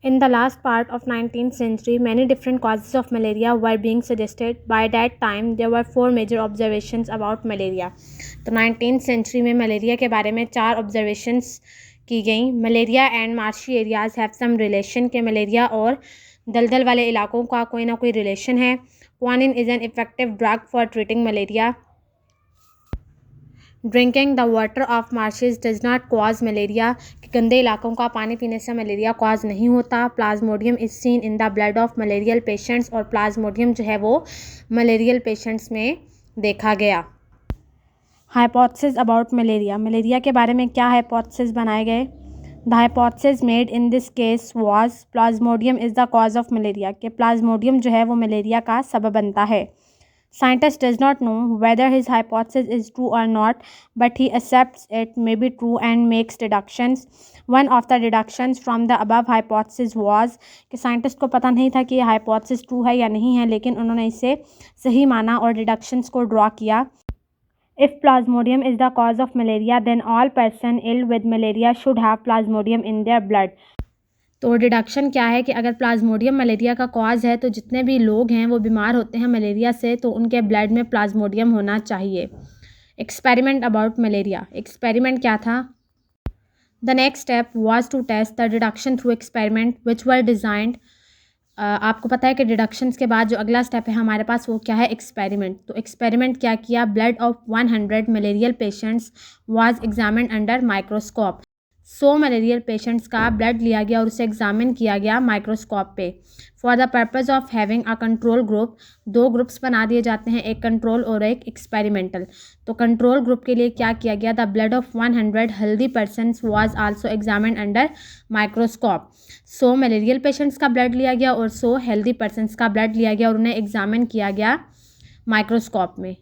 In the last part of 19th century, many different causes of malaria were being suggested. By that time, there were 4 major observations about malaria. तो 19th century में malaria के बारे में 4 observations की गई. Malaria and marshy areas have some relation के malaria और दलदल वाले इलाकों का कोई ना कोई रिलेशन है. क्वानिन is an effective drug for treating malaria. Drinking the water of marshes does not cause malaria, कि गंदे इलाकों का पानी पीने से मलेरिया कॉज नहीं होता. Plasmodium is seen in the blood of malarial patients, और प्लाज्मोडियम जो है वो मलेरियल पेशेंट्स में देखा गया. Hypothesis about malaria. मलेरिया के बारे में क्या हाइपोथेसिस बनाए गए? The hypothesis made in this case was Plasmodium is the cause of malaria, कि प्लाज्मोडियम जो है वो मलेरिया का सबब बनता है. Scientist does not know whether his hypothesis is true or not, but he accepts it may be true and makes deductions. One of the deductions from the above hypothesis was कि scientist को पता नहीं था कि ये hypothesis true है या नहीं है, लेकिन उन्होंने इसे सही माना और डिडक्शंस को ड्रॉ किया. If plasmodium is the cause of malaria, then all person ill with malaria should have plasmodium in their blood. तो डिडक्शन क्या है कि अगर प्लाज्मोडियम मलेरिया का कॉज है तो जितने भी लोग हैं वो बीमार होते हैं मलेरिया से, तो उनके ब्लड में प्लाज्मोडियम होना चाहिए. Experiment about malaria. एक्सपेरिमेंट क्या था? The next step was to test the deduction through experiment which were designed. आपको पता है कि डिडक्शंस के बाद जो अगला स्टेप है हमारे पास वो क्या है? एक्सपेरिमेंट. तो एक्सपेरिमेंट क्या किया? Blood of 100 malarial patients was examined under microscope. 100 malarial patients का ब्लड लिया गया और उसे एग्जामिन किया गया माइक्रोस्कोप पे. For the purpose of having a control group, 2 groups बना दिए जाते हैं, एक कंट्रोल और एक एक्सपेरिमेंटल. तो कंट्रोल ग्रुप के लिए क्या किया गया? The blood of 100 healthy persons was also examined under microscope. 100 malarial patients का ब्लड लिया गया और 100 हेल्दी पर्सनस का ब्लड लिया गया और उन्हें एग्जामिन किया गया माइक्रोस्कोप में.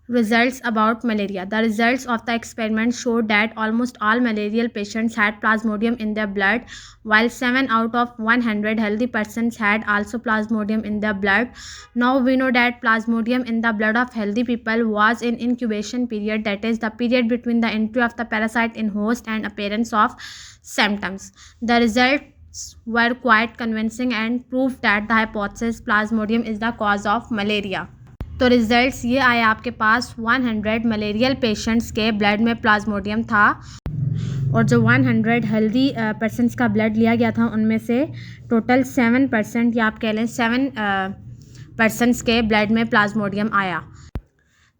Results about malaria. The results of the experiment showed that almost all malarial patients had plasmodium in their blood, while 7 out of 100 healthy persons had also plasmodium in their blood. Now we know that plasmodium in the blood of healthy people was in incubation period, that is the period between the entry of the parasite in host and appearance of symptoms. The results were quite convincing and proved that the hypothesis plasmodium is the cause of malaria. तो results ये आए आपके पास 100 malarial patients के blood में Plasmodium था, और जो 100 healthy persons का ब्लड लिया गया था उनमें से टोटल 7% या आप कह लें 7 पर्सनस के ब्लड में प्लाज्मोडियम आया.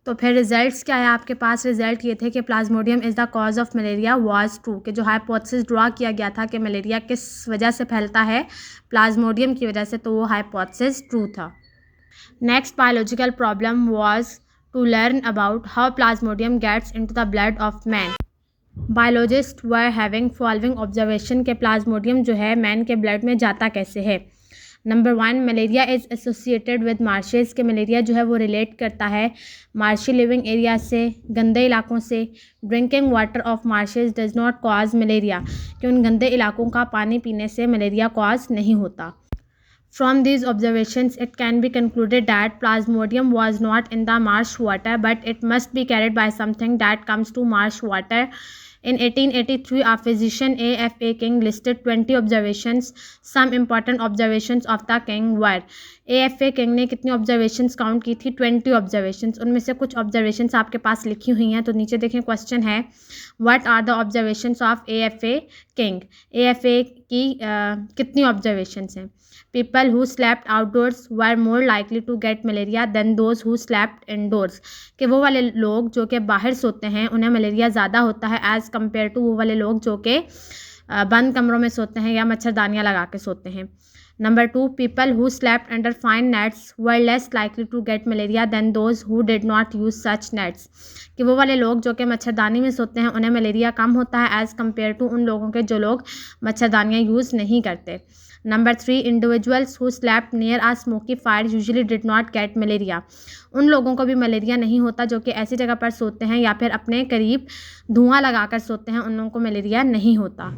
तो फिर रिजल्ट्स क्या है आपके पास? रिजल्ट ये थे कि Plasmodium is the cause of malaria was true, कि जो हाइपोथेसिस ड्रॉ किया गया था कि मलेरिया किस वजह से फैलता है, प्लाज्मोडियम की वजह से, तो वो हाइपोथेसिस ट्रू था. Next biological problem was to learn about how plasmodium gets into the blood of man. Biologists were having following observation के प्लाज्मोडियम जो है मैन के ब्लड में जाता कैसे है. Number 1, malaria is associated with marshes, के मलेरिया जो है वो रिलेट करता है मार्शी लिविंग एरिया से, गंदे इलाकों से. Drinking water of marshes does not cause malaria, कि उन गंदे इलाकों का पानी पीने से मलेरिया कॉज नहीं होता. From these observations, it can be concluded that plasmodium was not in the marsh water, but it must be carried by something that comes to marsh water. In 1883, a physician A.F.A. King listed 20 observations. Some important observations of the king were. A.F.A. King ने कितनी observations count की थी? 20 observations. उनमें से कुछ observations आपके पास लिखी हुई हैं, तो नीचे देखें क्वेश्चन है What are the observations of A.F.A. King? A.F.A. की कितनी observations हैं? People who slept outdoors were more likely to get malaria than those who slept indoors. कि वो वाले लोग जो कि बाहर सोते हैं उन्हें मलेरिया ज़्यादा होता है एज़ कम्पेयर टू वो वाले लोग जो कि बंद कमरों में सोते हैं या मच्छरदानियाँ लगा के सोते हैं. Number 2, people who slept under fine nets were less likely to get malaria than those who did not use such nets. कि वो वाले लोग जो कि मच्छरदानी में सोते हैं उन्हें मलेरिया कम होता है एज़ कम्पेयर टू उन लोगों के जो लोग मच्छरदानियाँ यूज़ नहीं करते. Number 3, individuals who slept near a smoky fire usually did not get malaria. उन लोगों को भी मलेरिया नहीं होता जो कि ऐसी जगह पर सोते हैं या फिर अपने करीब धुआं लगाकर सोते हैं, उन लोगों को मलेरिया नहीं होता.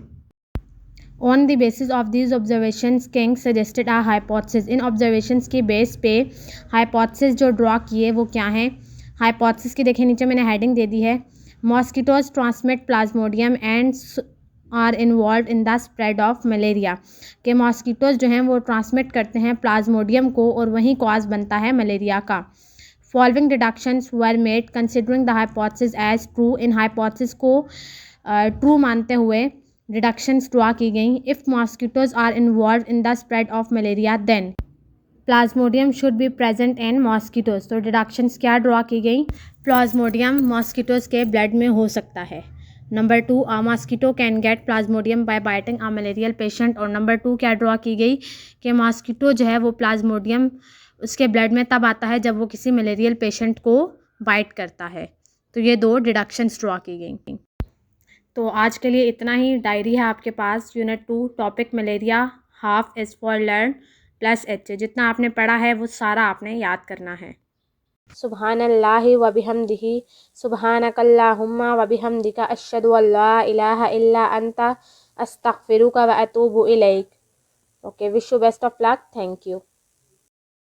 On the basis of these observations King suggested a hypothesis. इन ऑब्जर्वेशंस के बेस पे हाइपोथेसिस जो ड्रॉ किए वो क्या हैं? हाइपोथेसिस की देखिए नीचे मैंने हेडिंग दे दी है, mosquitoes transmit Plasmodium and are involved in the spread of malaria, के मॉस्किटोज़ जो हैं वो ट्रांसमिट करते हैं प्लाज्मोडियम को और वही कॉज बनता है मलेरिया का। Following deductions were made considering the hypothesis as true, इन हाइपोथेसिस को ट्रू मानते हुए डिडक्शंस ड्रॉ की गई। If mosquitoes are involved in the spread of malaria then Plasmodium should be present in mosquitoes. तो डिडक्शंस क्या draw की गई, प्लाज्मोडियम मॉस्किटोज़ के ब्लड में हो सकता है। Number 2, a mosquito can get Plasmodium by biting a malarial patient. और नंबर 2 क्या ड्रॉ की गई कि मॉस्किटो जो है वो प्लाज्मोडियम उसके ब्लड में तब आता है जब वो किसी मलेरियल पेशेंट को बाइट करता है। तो ये 2 डिडक्शंस ड्रॉ की गई। तो आज के लिए इतना ही। डायरी है आपके पास, unit 2, topic malaria, half is for learn plus H. जितना आपने पढ़ा है वो सारा आपने याद करना है। सुब्हानल्लाहि व बिहम्दिही, सुब्हानकल्लाहुम्मा व बिहम्दिका, अशहदु अल्ला इलाहा इल्ला अंता, अस्तगफिरुका व अतूबु इलैक। Okay, wish you best of luck. Thank you.